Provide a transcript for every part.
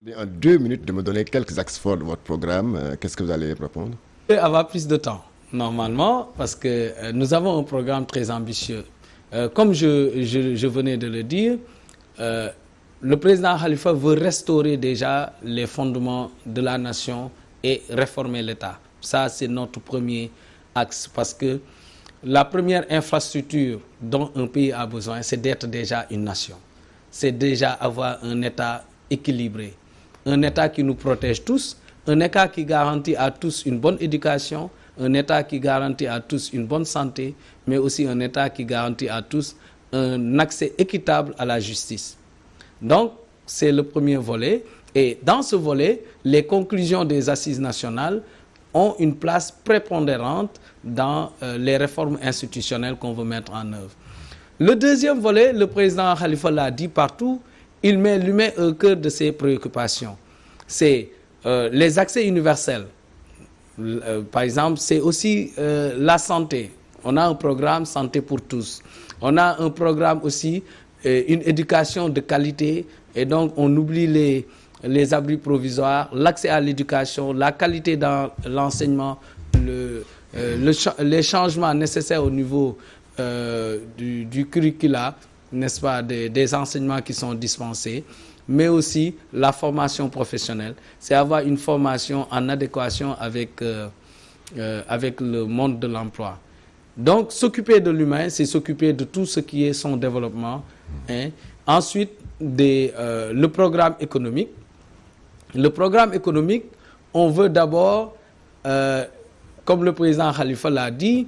En 2 minutes, de me donner quelques axes forts de votre programme, qu'est-ce que vous allez répondre? Je vais avoir plus de temps, normalement, parce que nous avons un programme très ambitieux. Comme je venais de le dire, le président Khalifa veut restaurer déjà les fondements de la nation et réformer l'État. Ça, c'est notre premier axe, parce que la première infrastructure dont un pays a besoin, c'est d'être déjà une nation. C'est déjà avoir un État équilibré, un État qui nous protège tous, un État qui garantit à tous une bonne éducation, un État qui garantit à tous une bonne santé, mais aussi un État qui garantit à tous un accès équitable à la justice. Donc, c'est le premier volet. Et dans ce volet, les conclusions des assises nationales ont une place prépondérante dans les réformes institutionnelles qu'on veut mettre en œuvre. Le deuxième volet, le président Khalifa l'a dit partout, il met l'humain au cœur de ses préoccupations. C'est les accès universels. Par exemple, c'est aussi la santé. On a un programme santé pour tous. On a un programme aussi, une éducation de qualité. Et donc, on oublie les abris provisoires, l'accès à l'éducation, la qualité dans l'enseignement, les changements nécessaires au niveau du curricula, n'est-ce pas, des enseignements qui sont dispensés, mais aussi la formation professionnelle. C'est avoir une formation en adéquation avec le monde de l'emploi. Donc, s'occuper de l'humain, c'est s'occuper de tout ce qui est son développement. Hein. Ensuite, le programme économique. Le programme économique, on veut d'abord, comme le président Khalifa l'a dit,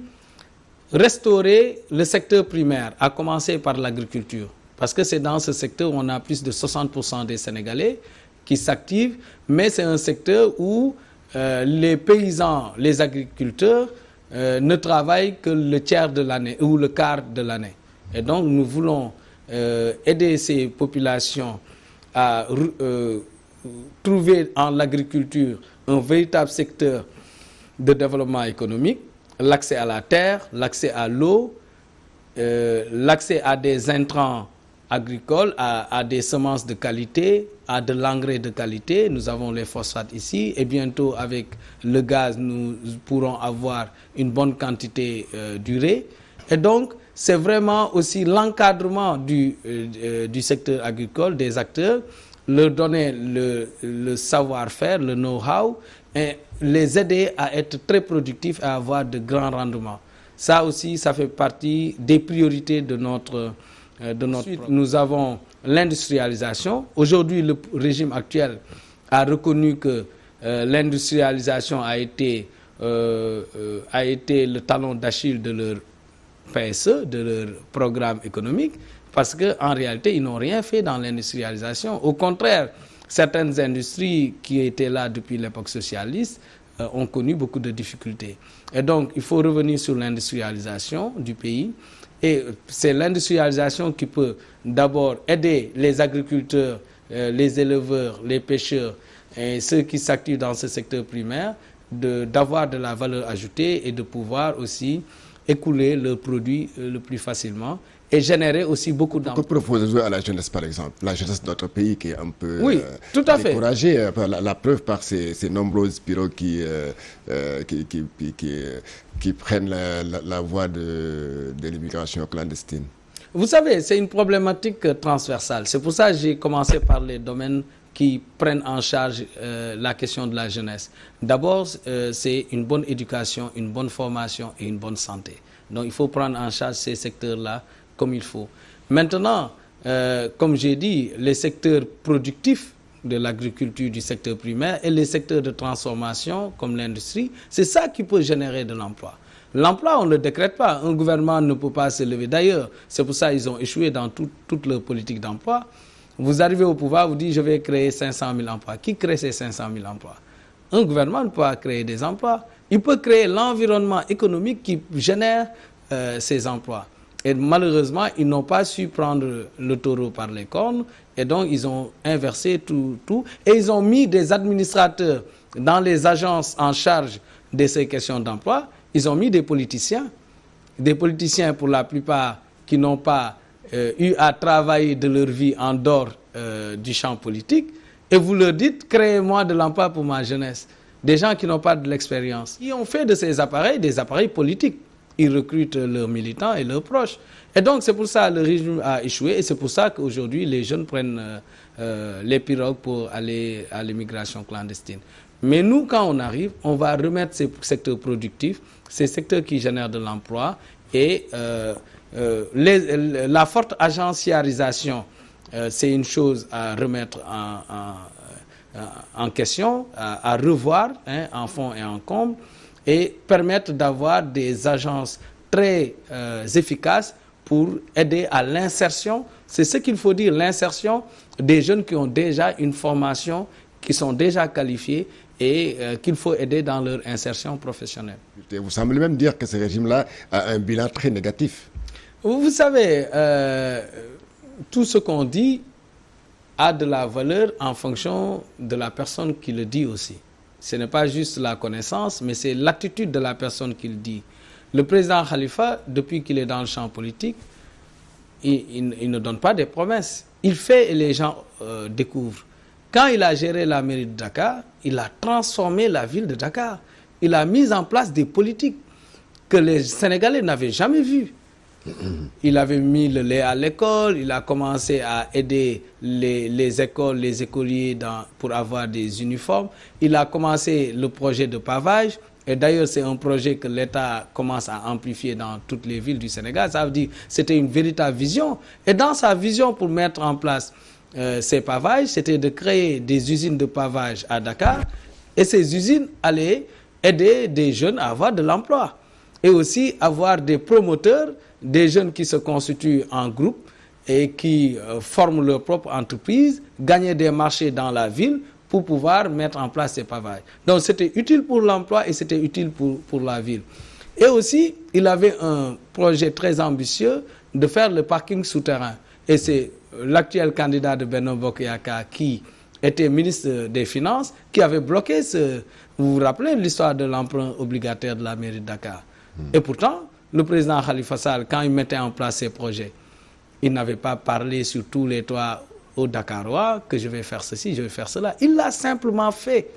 restaurer le secteur primaire, à commencer par l'agriculture. Parce que c'est dans ce secteur où on a plus de 60% des Sénégalais qui s'activent, mais c'est un secteur où les paysans, les agriculteurs ne travaillent que le tiers de l'année ou le quart de l'année. Et donc nous voulons aider ces populations à trouver en l'agriculture un véritable secteur de développement économique, l'accès à la terre, l'accès à l'eau, l'accès à des intrants agricoles, à des semences de qualité, à de l'engrais de qualité. Nous avons les phosphates ici et bientôt avec le gaz, nous pourrons avoir une bonne quantité d'urée. Et donc, c'est vraiment aussi l'encadrement du secteur agricole, des acteurs, leur donner le savoir-faire, le know-how, et les aider à être très productifs et à avoir de grands rendements. Ça aussi, ça fait partie des priorités de notre Ensuite, nous avons l'industrialisation. Aujourd'hui, le régime actuel a reconnu que l'industrialisation a été le talon d'Achille de leur PSE, de leur programme économique, parce qu'en réalité, ils n'ont rien fait dans l'industrialisation. Au contraire, certaines industries qui étaient là depuis l'époque socialiste ont connu beaucoup de difficultés. Et donc, il faut revenir sur l'industrialisation du pays. Et c'est l'industrialisation qui peut d'abord aider les agriculteurs, les éleveurs, les pêcheurs et ceux qui s'activent dans ce secteur primaire d'avoir de la valeur ajoutée et de pouvoir aussi écouler leurs produits le plus facilement et générer aussi beaucoup d'emplois. Que proposez-vous à la jeunesse, par exemple? La jeunesse de notre pays qui est un peu tout à découragée, la preuve par ces nombreuses pirogues qui prennent la voie de l'immigration clandestine. Vous savez, c'est une problématique transversale. C'est pour ça que j'ai commencé par les domaines qui prennent en charge la question de la jeunesse. D'abord, c'est une bonne éducation, une bonne formation et une bonne santé. Donc, il faut prendre en charge ces secteurs-là comme il faut. Maintenant, comme j'ai dit, les secteurs productifs de l'agriculture, du secteur primaire et les secteurs de transformation comme l'industrie, c'est ça qui peut générer de l'emploi. L'emploi, on ne le décrète pas. Un gouvernement ne peut pas se lever. D'ailleurs, c'est pour ça qu'ils ont échoué dans toute leur politique d'emploi. Vous arrivez au pouvoir, vous dites je vais créer 500 000 emplois. Qui crée ces 500 000 emplois? Un gouvernement ne peut pas créer des emplois. Il peut créer l'environnement économique qui génère ces emplois. Et malheureusement, ils n'ont pas su prendre le taureau par les cornes. Et donc, ils ont inversé tout. Et ils ont mis des administrateurs dans les agences en charge de ces questions d'emploi. Ils ont mis des politiciens pour la plupart qui n'ont pas eu à travailler de leur vie en dehors du champ politique Et vous leur dites, créez-moi de l'emploi pour ma jeunesse. Des gens qui n'ont pas de l'expérience. Ils ont fait de ces appareils des appareils politiques. Ils recrutent leurs militants et leurs proches. Et donc, c'est pour ça que le régime a échoué. Et c'est pour ça qu'aujourd'hui, les jeunes prennent les pirogues pour aller à l'immigration clandestine. Mais nous, quand on arrive, on va remettre ces secteurs productifs, ces secteurs qui génèrent de l'emploi et la forte agenciarisation, c'est une chose à remettre en question, à revoir en fond et en comble, et permettre d'avoir des agences très efficaces pour aider à l'insertion. C'est ce qu'il faut dire, l'insertion des jeunes qui ont déjà une formation, qui sont déjà qualifiés et qu'il faut aider dans leur insertion professionnelle. Vous semblez même dire que ce régime-là a un bilan très négatif. Vous savez, tout ce qu'on dit a de la valeur en fonction de la personne qui le dit aussi. Ce n'est pas juste la connaissance, mais c'est l'attitude de la personne qui le dit. Le président Khalifa, depuis qu'il est dans le champ politique, il ne donne pas des promesses. Il fait et les gens découvrent. Quand il a géré la mairie de Dakar, il a transformé la ville de Dakar. Il a mis en place des politiques que les Sénégalais n'avaient jamais vues. Il avait mis le lait à l'école, il a commencé à aider les écoles, les écoliers pour avoir des uniformes. Il a commencé le projet de pavage. Et d'ailleurs, c'est un projet que l'État commence à amplifier dans toutes les villes du Sénégal. Ça veut dire que c'était une véritable vision. Et dans sa vision pour mettre en place ces pavages, c'était de créer des usines de pavage à Dakar. Et ces usines allaient aider des jeunes à avoir de l'emploi. Et aussi avoir des promoteurs, des jeunes qui se constituent en groupe et qui forment leur propre entreprise, gagner des marchés dans la ville pour pouvoir mettre en place ces pavages. Donc c'était utile pour l'emploi et c'était utile pour la ville. Et aussi, il avait un projet très ambitieux de faire le parking souterrain. Et c'est l'actuel candidat de Benno Bokk Yakaar qui était ministre des Finances qui avait bloqué ce... Vous vous rappelez l'histoire de l'emprunt obligataire de la mairie de Dakar. Et pourtant, le président Khalifa Sall, quand il mettait en place ses projets, il n'avait pas parlé sur tous les toits aux Dakarois que je vais faire ceci, je vais faire cela. Il l'a simplement fait.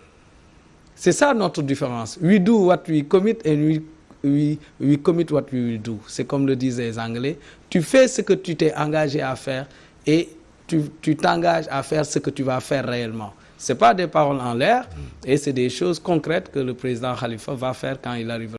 C'est ça notre différence. We do what we commit and we commit what we will do. C'est comme le disaient les Anglais. Tu fais ce que tu t'es engagé à faire et tu t'engages à faire ce que tu vas faire réellement. Ce n'est pas des paroles en l'air et c'est des choses concrètes que le président Khalifa va faire quand il arrivera.